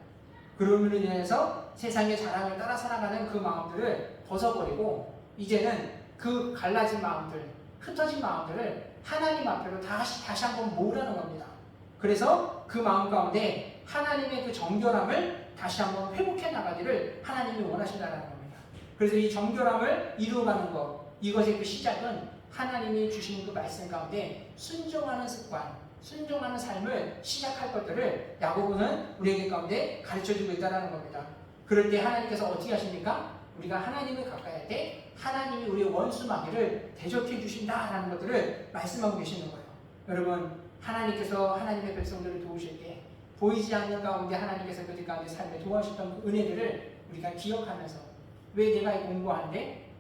그러므로 인해서 세상의 자랑을 따라 살아가는 그 마음들을 벗어버리고 이제는 그 갈라진 마음들, 흩어진 마음들을 하나님 앞으로 다시 한번 모으라는 겁니다. 그래서 그 마음 가운데 하나님의 그 정결함을 다시 한번 회복해 나가기를 하나님이 원하신다는 겁니다. 그래서 이 정결함을 이루어가는 것, 이것의 그 시작은 하나님이 주시는 그 말씀 가운데 순종하는 습관, 순종하는 삶을 시작할 것들을 야고보는 우리에게 가운데 가르쳐주고 있다는 겁니다. 그럴 때 하나님께서 어떻게 하십니까? 우리가 하나님을 가까이 할 때 하나님이 우리의 원수 마귀를 대적해 주신다라는 것들을 말씀하고 계시는 거예요. 여러분, 하나님께서 하나님의 백성들을 도우실 때 보이지 않는 가운데 하나님께서 그들 가운데 삶에 도와주셨던 그 은혜들을 우리가 기억하면서 왜 내가 공부하는데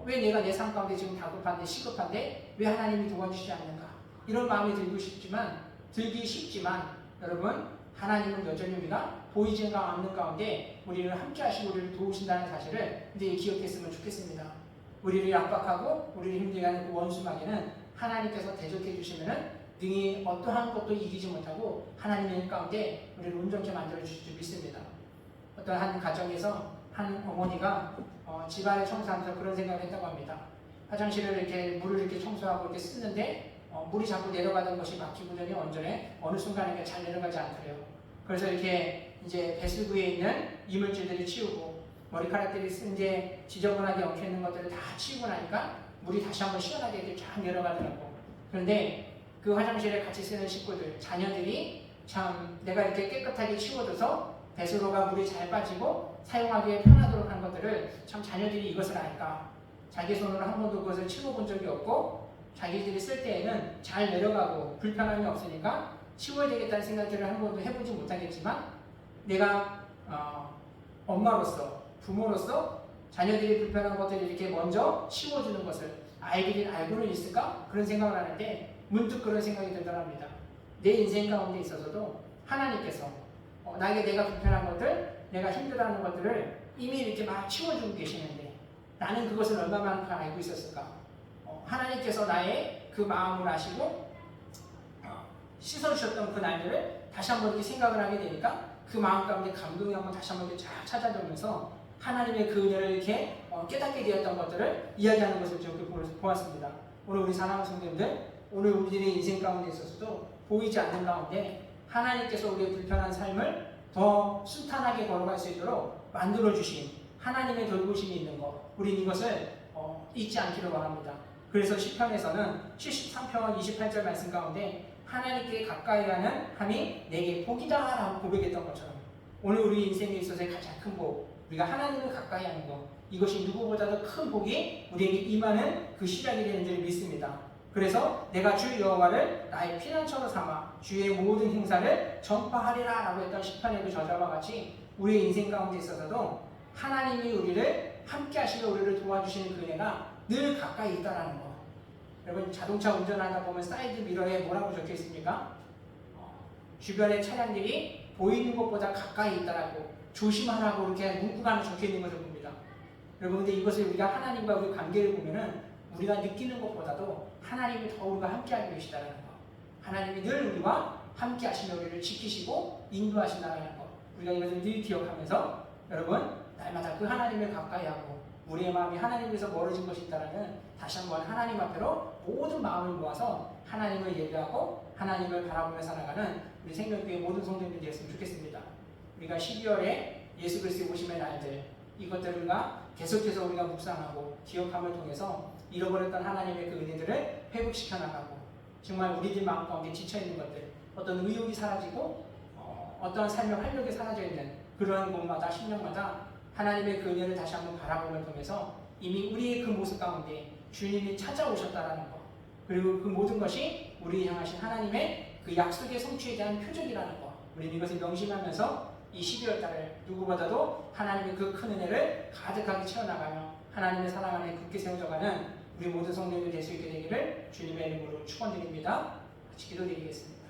왜 내가 내 삶 가운데 지금 다급한데 시급한데 왜 하나님이 도와주시지 않는가, 이런 마음이 들기 쉽지만 여러분, 하나님은 여전히 우리가 보이지 않는 가운데 우리를 함께 하시고 우리를 도우신다는 사실을 이제 기억했으면 좋겠습니다. 우리를 압박하고 우리를 힘들게 하는 그 원수 마귀는 하나님께서 대적해 주시면은 능히 어떠한 것도 이기지 못하고 하나님의 가운데 우리를 온전케 만들어 주실 줄 믿습니다. 어떤 한 가정에서 한 어머니가 집안을 청소하면서 그런 생각을 했다고 합니다. 화장실을 이렇게 물을 이렇게 청소하고 이렇게 쓰는데 물이 자꾸 내려가는 것이 막히고더니 언전에 어느 순간에 잘 내려가지 않더래요. 그래서 이렇게 이제 배수구에 있는 이물질들을 치우고 머리카락들이 이제 지저분하게 엉켜 있는 것들을 다 치우고 나니까 물이 다시 한번 시원하게 이렇게 쫙 내려가더라고. 그런데 그 화장실에 같이 쓰는 식구들, 자녀들이 참 내가 이렇게 깨끗하게 치워줘서 배수로가 물이 잘 빠지고 사용하기에 편하도록 한 것들을 참 자녀들이 이것을 알까? 자기 손으로 한 번도 그것을 치워본 적이 없고 자기들이 쓸 때에는 잘 내려가고 불편함이 없으니까 치워야 되겠다는 생각들을 한 번도 해보지 못하겠지만 내가 엄마로서, 부모로서 자녀들이 불편한 것들을 이렇게 먼저 치워주는 것을 알고는 있을까? 그런 생각을 하는데 문득 그런 생각이 들더랍니다. 내 인생 가운데 있어서도 하나님께서 나에게 내가 불편한 것들, 내가 힘들어하는 것들을 이미 이렇게 막 치워주고 계시는데 나는 그것을 얼마만큼 알고 있었을까? 하나님께서 나의 그 마음을 아시고 씻어주셨던 그 날들을 다시 한번 이렇게 생각을 하게 되니까 그 마음 가운데 감동이 한번 다시 한번 이렇게 쫙 찾아들면서 하나님의 그 은혜를 이렇게 깨닫게 되었던 것들을 이야기하는 것을 이렇게 보았습니다. 오늘 우리 사랑하는 성도님들, 오늘 우리들의 인생 가운데 있어서도 보이지 않는 가운데 하나님께서 우리의 불편한 삶을 더 순탄하게 걸어갈 수 있도록 만들어주신 하나님의 돌보심이 있는 것, 우린 이것을 잊지 않기를 원합니다. 그래서 시편에서는 73편 28절 말씀 가운데 하나님께 가까이 가는 함이 내게 복이다 라고 고백했던 것처럼 오늘 우리 인생에 있어서의 가장 큰 복, 우리가 하나님을 가까이 하는 것, 이것이 누구보다도 큰 복이 우리에게 임하는 그 시작이 되는 줄 믿습니다. 그래서 내가 주 여호와를 나의 피난처로 삼아 주의 모든 행사를 전파하리라 라고 했던 시편의 그 저자와 같이 우리의 인생 가운데 있어서도 하나님이 우리를 함께 하시며 우리를 도와주시는 그 은혜가 늘 가까이 있다는 것, 여러분 자동차 운전하다 보면 사이드 미러에 뭐라고 적혀 있습니까? 주변의 차량들이 보이는 것보다 가까이 있다라고 조심하라고 이렇게 문구가 하나 적혀 있는 것을 봅니다. 여러분 근데 이것을 우리가 하나님과 우리 관계를 보면은 우리가 느끼는 것보다도 하나님이 더 우리가 함께하고 계시다는 거. 하나님이 늘 우리와 함께 하시며 우리를 지키시고 인도하신다는 거. 우리가 이것을 늘 기억하면서 여러분 날마다 그 하나님을 가까이 하고 우리의 마음이 하나님에서 멀어진 것이 있다라면 다시 한번 하나님 앞으로 모든 마음을 모아서 하나님을 예배하고 하나님을 바라보며 살아가는 우리 생명교회 모든 성도님들이 되었으면 좋겠습니다. 우리가 12월에 예수 그리스도의 오심의 날들 이것들과 계속해서 우리가 묵상하고 기억함을 통해서 잃어버렸던 하나님의 그 은혜들을 회복시켜 나가고 정말 우리들 마음 가운데 지쳐있는 것들 어떤 의욕이 사라지고 어떤 삶의 활력이 사라져 있는 그러한 곳마다 심령마다 하나님의 그 은혜를 다시 한번 바라보는 통해서 이미 우리의 그 모습 가운데 주님이 찾아오셨다라는 것 그리고 그 모든 것이 우리를 향하신 하나님의 그 약속의 성취에 대한 표적이라는 것 우리는 이것을 명심하면서 이 12월 달을 누구보다도 하나님의 그 큰 은혜를 가득하게 채워나가며 하나님의 사랑 안에 굳게 세워져가는 우리 모든 성도님이 될 수 있게 되기를 주님의 이름으로 축원드립니다. 같이 기도드리겠습니다.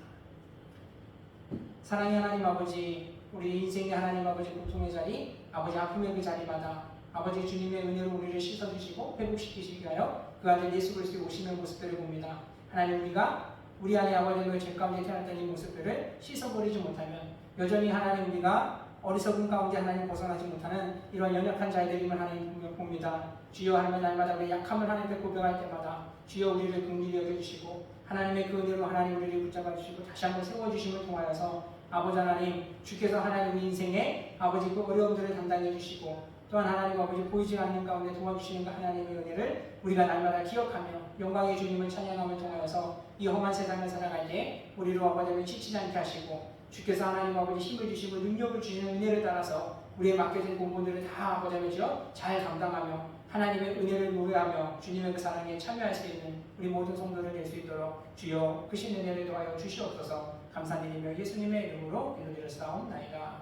사랑의 하나님 아버지 우리 인생의 하나님 아버지 고통의 자리 아버지 아픔의 그 자리마다 아버지 주님의 은혜로 우리를 씻어주시고 회복시키시기 위하여 그 아들 예수 그리스도의 오시는 모습들을 봅니다. 하나님 우리가 우리 안에 아버지의 죄 가운데 태어났던 이 모습들을 씻어버리지 못하면 여전히 하나님 우리가 어리석은 가운데 하나님 벗어나지 못하는 이런 연약한 자들임을 하나님 봅니다. 주여 하나님 날마다 우리 약함을 하나님께 고백할 때마다 주여 우리를 긍휼히 여겨주시고 하나님의 그 은혜로 하나님 우리를 붙잡아 주시고 다시 한번 세워주심을 통하여서 아버지 하나님 주께서 하나님 우리 인생에 아버지 그 어려움들을 담당해 주시고 또한 하나님 아버지 보이지 않는 가운데 도와주시는 그 하나님의 은혜를 우리가 날마다 기억하며 영광의 주님을 찬양함을 통하여서 이 험한 세상을 살아갈 때 우리로 아버지를 지치지 않게 하시고 주께서 하나님 아버지 힘을 주시고 능력을 주시는 은혜를 따라서 우리의 맡겨진 공본들을 다 아버지여 잘 감당하며 하나님의 은혜를 노래하며 주님의 그 사랑에 참여할 수 있는 우리 모든 성도를 될 수 있도록 주여 크신 은혜를 도하여 주시옵소서. 감사드리며 예수님의 이름으로 기도드렸사옵나이다.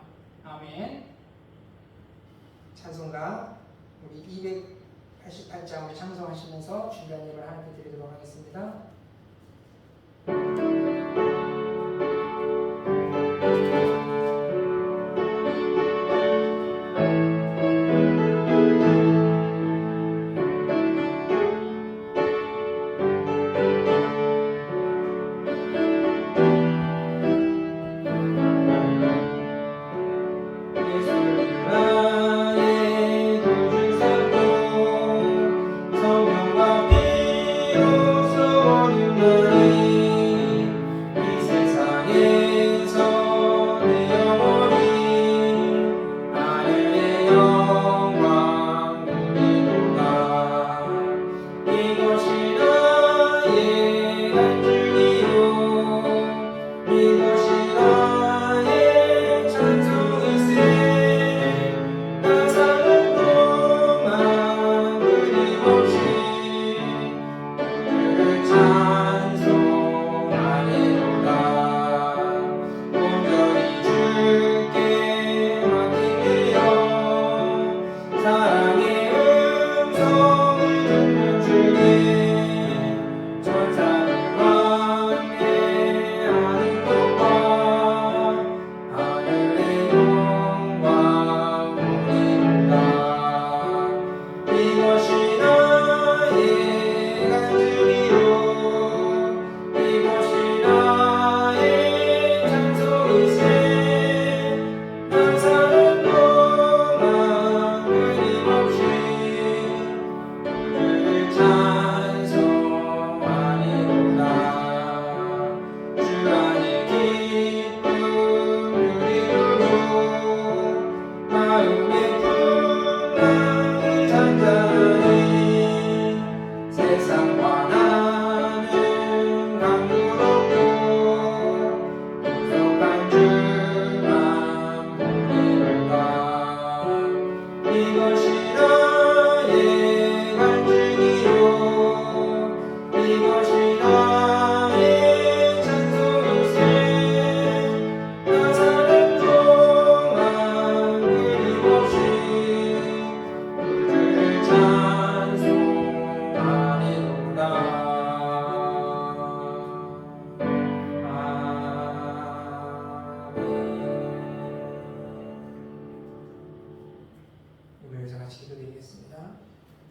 아멘. 찬송가 우리 288장 우리 찬송하시면서 준비한 예배를 하나님께 드리도록 하겠습니다. 성령과 피로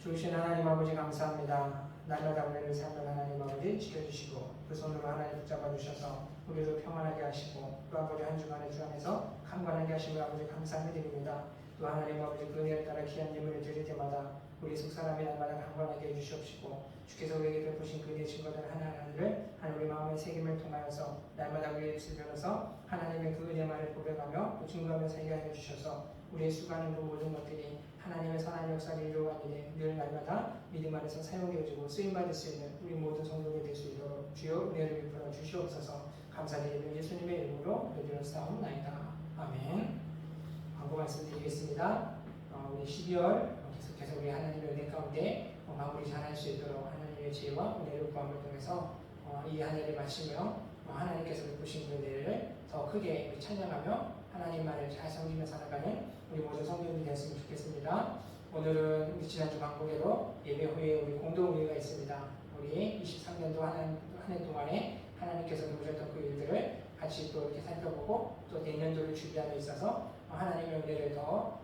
주신 하나님 아버지 감사합니다. 날마다 우리를 삶을 하나님 아버지 지켜주시고 그 손으로 하나님 붙잡아 주셔서 우리도 평안하게 하시고 또 아버지 한 주간의 주 안에서 강건하게 하심을 아버지 감사함을 드립니다. 또 하나님 아버지 그 은혜를 따라 귀한 예물을 드릴 때마다 우리 속사람이 날마다 강건하게 해주시옵시고 주께서 우리에게 베푸신 그 은혜의 증거들 하나하나를 하나님 우리 마음의 새김을 통하여서 날마다 우리의 입술 열어서 하나님의 그 은혜만을 고백하며 또 증거하며 살게 하여 주셔서 우리의 수고하는 그 모든 것들이 하나님의 선한 역사를 이루어가니 늘 날마다 믿음 안에서 사용되어지고 쓰임받을 수 있는 우리 모든 성도들이 될 수 있도록 주여 은혜를 베풀어 주시옵소서. 감사드리며 예수님의 이름으로 기도드렸사옵나이다. 아멘. 광고 말씀드리겠습니다. 우리 12월 계속해서 우리 하나님의 은혜 가운데 마무리 잘할 수 있도록 하나님의 지혜와 은혜를 구함을 통해서 이 한 해를 마치며 하나님께서 베푸신 그 은혜를 더 크게 찬양하며 하나님만을 잘 섬기며 살아가는 우리 모든 성도님이 되었으면 좋겠습니다. 오늘은 우리 지난주 광고대로 예배 후에 우리 공동회의가 있습니다. 우리 23년도 한 해 동안에 하나님께서 보셨던 그 일들을 같이 또 이렇게 살펴보고 또 내년도를 준비하며 있어서 하나님의 은혜를 더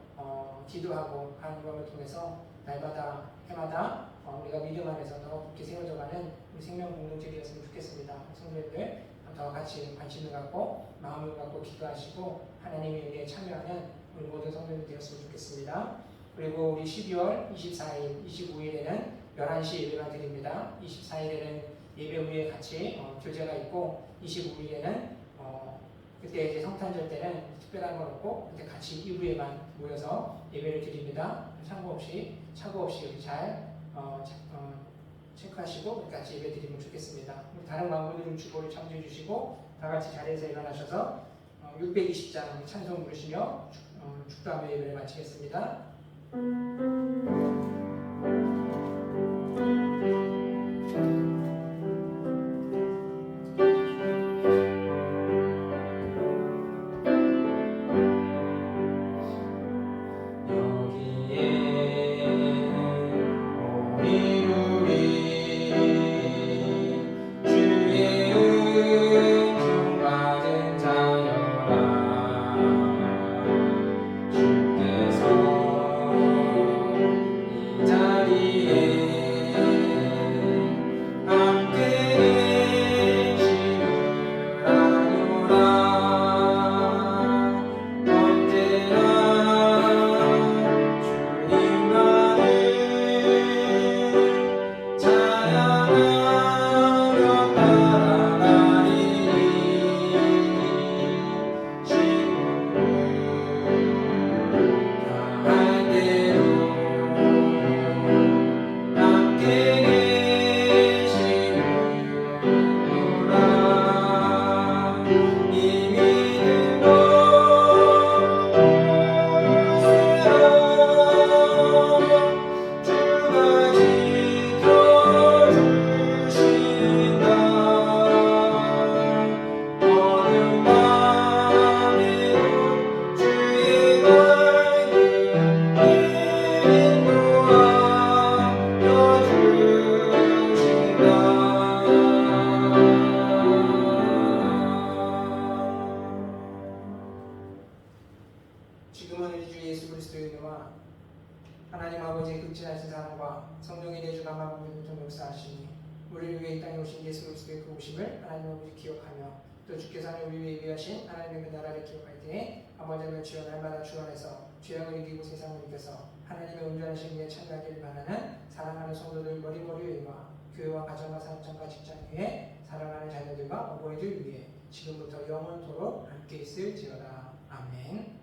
기도하고 하는 것을 통해서 날마다 해마다 우리가 믿음 안에서 더 깊게 세워져가는 우리 생명 공동체였으면 좋겠습니다. 성도님들 더 같이 관심을 갖고 마음을 갖고 기도하시고 하나님의 은혜에 참여하는 우리 모든 성도님들 되었으면 좋겠습니다. 그리고 우리 12월 24일, 25일에는 11시 예배가 드립니다. 24일에는 예배 후에 같이 교제가 있고 25일에는 그때 이제 성탄절 때는 특별한 건 없고 그때 같이 이후에만 모여서 예배를 드립니다. 차고 없이 우리 잘 체크하시고 같이 예배 드리면 좋겠습니다. 다른 광고들은 주보를 참조해 주시고 다 같이 자리에서 일어나셔서 620장 찬송 부르시며 축도하며 예배를 마치겠습니다. 지금은 우리 주 예수 그리스도의 은혜와 하나님 아버지의 극진하신 사랑과 성령의 내주 감화함을 공통 역사하시니 우리를 위해 이 땅에 오신 예수 그리스도의 그 오심을 하나님 아버지 기억하며 또 주께서는 우리 위해 예비하신 하나님의 그 나라를 기억할 때에 아버지의 주여 날마다 주 안에서 죄악을 이기고 세상을 이겨서 하나님의 온전하신 위에 참여하기를 바라는 사랑하는 성도들 머리머리와 교회와 가정과 사업장과 직장 위에 사랑하는 자녀들과 어버이들 위해 지금부터 영원토록 함께 있을지어다. 아멘.